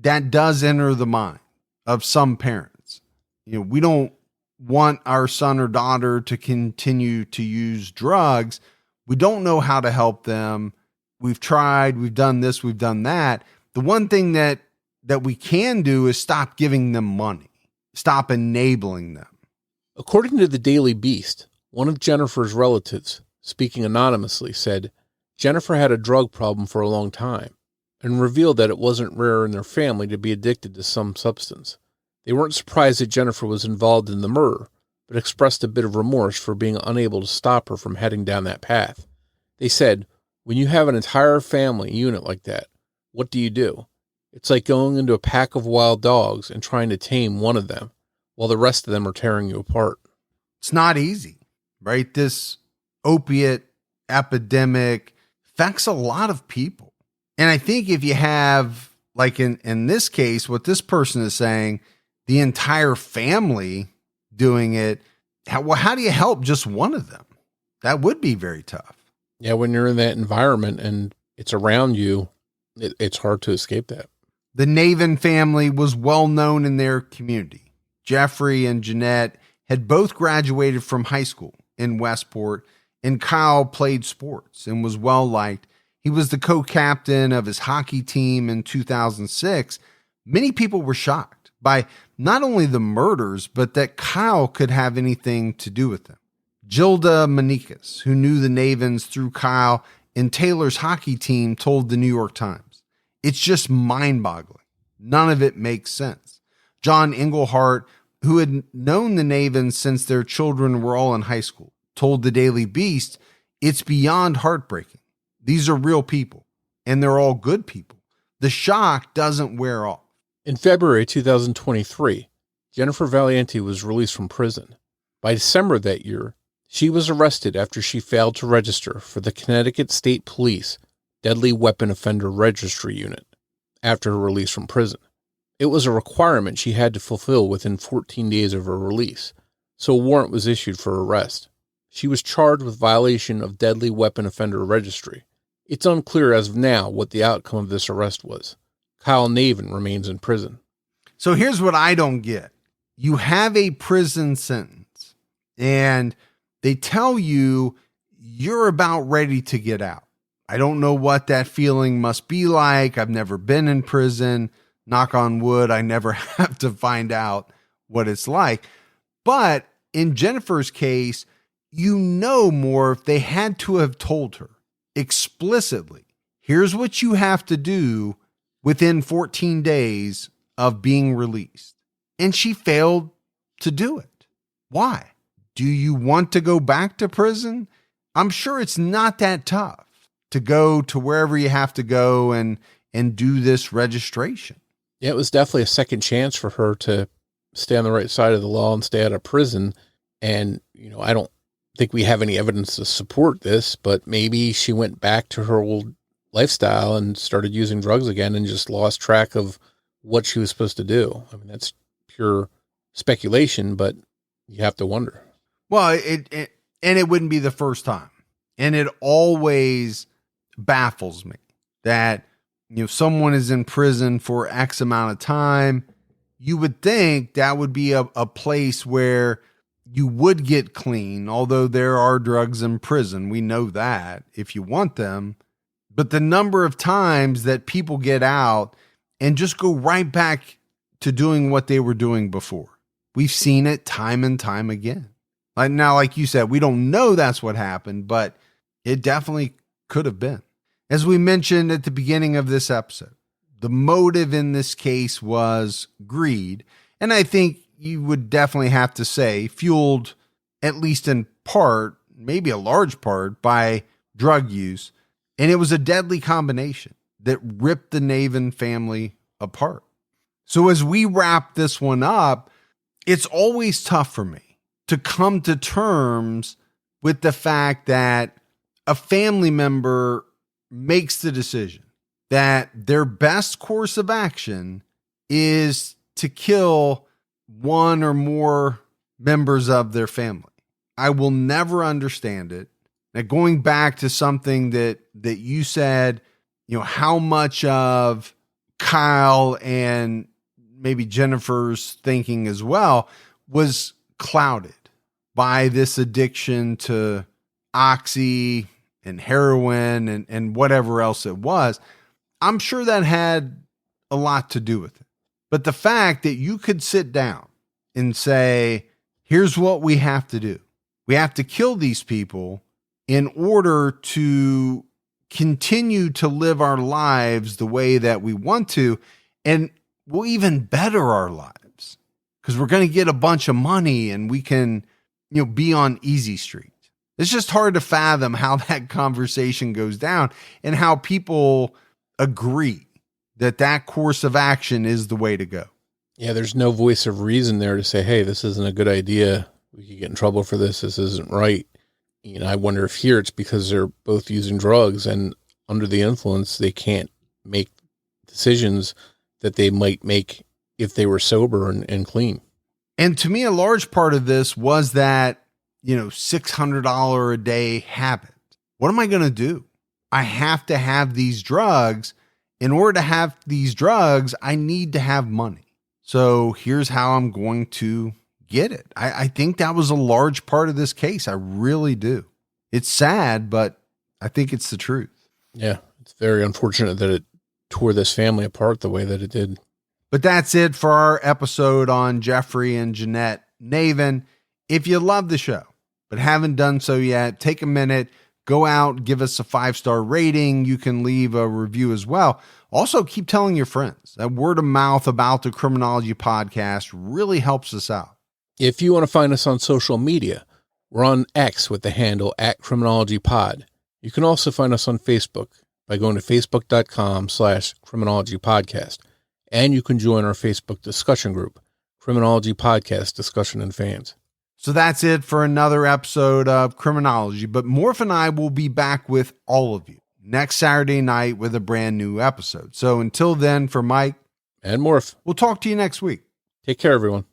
that does enter the mind of some parents. We don't want our son or daughter to continue to use drugs. We don't know how to help them. We've tried, we've done this, we've done that. The one thing that we can do is stop giving them money, stop enabling them. According to the Daily Beast, one of Jennifer's relatives, speaking anonymously, said Jennifer had a drug problem for a long time and revealed that it wasn't rare in their family to be addicted to some substance. They weren't surprised that Jennifer was involved in the murder, but expressed a bit of remorse for being unable to stop her from heading down that path. They said, when you have an entire family unit like that, what do? It's like going into a pack of wild dogs and trying to tame one of them while the rest of them are tearing you apart. It's not easy, right? This opiate epidemic affects a lot of people. And I think if you have, like in this case, what this person is saying, the entire family doing it, how do you help just one of them? That would be very tough. Yeah, when you're in that environment and it's around you, it's hard to escape that. The Navin family was well known in their community. Jeffrey and Jeanette had both graduated from high school in Westport, and Kyle played sports and was well liked. He was the co-captain of his hockey team in 2006. Many people were shocked by not only the murders, but that Kyle could have anything to do with them. Gilda Manikas, who knew the Navins through Kyle and Taylor's hockey team, told the New York Times, "It's just mind-boggling. None of it makes sense." John Englehart, who had known the Navins since their children were all in high school, told the Daily Beast, "It's beyond heartbreaking. These are real people, and they're all good people. The shock doesn't wear off." In February 2023, Jennifer Valiente was released from prison. By December that year, she was arrested after she failed to register for the Connecticut State Police Deadly Weapon Offender Registry Unit after her release from prison. It was a requirement she had to fulfill within 14 days of her release, so a warrant was issued for arrest. She was charged with violation of Deadly Weapon Offender Registry. It's unclear as of now what the outcome of this arrest was. Kyle Navin remains in prison. So here's what I don't get. You have a prison sentence, and they tell you you're about ready to get out. I don't know what that feeling must be like. I've never been in prison. Knock on wood, I never have to find out what it's like. But in Jennifer's case, more if they had to have told her explicitly, here's what you have to do within 14 days of being released. And she failed to do it. Why? Do you want to go back to prison? I'm sure it's not that tough to go to wherever you have to go and do this registration. Yeah, it was definitely a second chance for her to stay on the right side of the law and stay out of prison. And, I don't think we have any evidence to support this, but maybe she went back to her old lifestyle and started using drugs again and just lost track of what she was supposed to do. I mean, that's pure speculation, but you have to wonder. Well, it wouldn't be the first time. And it always baffles me that someone is in prison for X amount of time. You would think that would be a place where you would get clean, although there are drugs in prison. We know that if you want them. But the number of times that people get out and just go right back to doing what they were doing before. We've seen it time and time again. Like you said, we don't know that's what happened, but it definitely could have been. As we mentioned at the beginning of this episode, the motive in this case was greed. And I think you would definitely have to say fueled, at least in part, maybe a large part, by drug use. And it was a deadly combination that ripped the Navin family apart. So as we wrap this one up, it's always tough for me to come to terms with the fact that a family member makes the decision that their best course of action is to kill one or more members of their family. I will never understand it. Now, going back to something that you said, how much of Kyle and maybe Jennifer's thinking as well was clouded by this addiction to oxy and heroin and whatever else it was. I'm sure that had a lot to do with it. But the fact that you could sit down and say, here's what we have to do. We have to kill these people in order to continue to live our lives the way that we want to. And we'll even better our lives because we're going to get a bunch of money and we can, be on easy street. It's just hard to fathom how that conversation goes down and how people agree that course of action is the way to go. Yeah, there's no voice of reason there to say, hey, this isn't a good idea. We could get in trouble for this. This isn't right. I wonder if here it's because they're both using drugs and under the influence, they can't make decisions that they might make if they were sober and clean. And to me, a large part of this was that, $600 a day habit. What am I going to do? I have to have these drugs. In order to have these drugs, I need to have money. So here's how I'm going to get it. I think that was a large part of this case. I really do. It's sad, but I think it's the truth. Yeah, it's very unfortunate that it tore this family apart the way that it did. But that's it for our episode on Jeffrey and Jeanette Navin. If you love the show, but haven't done so yet, take a minute, go out, give us a 5-star rating. You can leave a review as well. Also, keep telling your friends. That word of mouth about the Criminology podcast really helps us out. If you want to find us on social media, we're on X with the handle @CriminologyPod. You can also find us on Facebook by going to facebook.com/CriminologyPodcast. And you can join our Facebook discussion group, Criminology Podcast Discussion and Fans. So that's it for another episode of Criminology. But Morf and I will be back with all of you next Saturday night with a brand new episode. So until then, for Mike and Morf, we'll talk to you next week. Take care, everyone.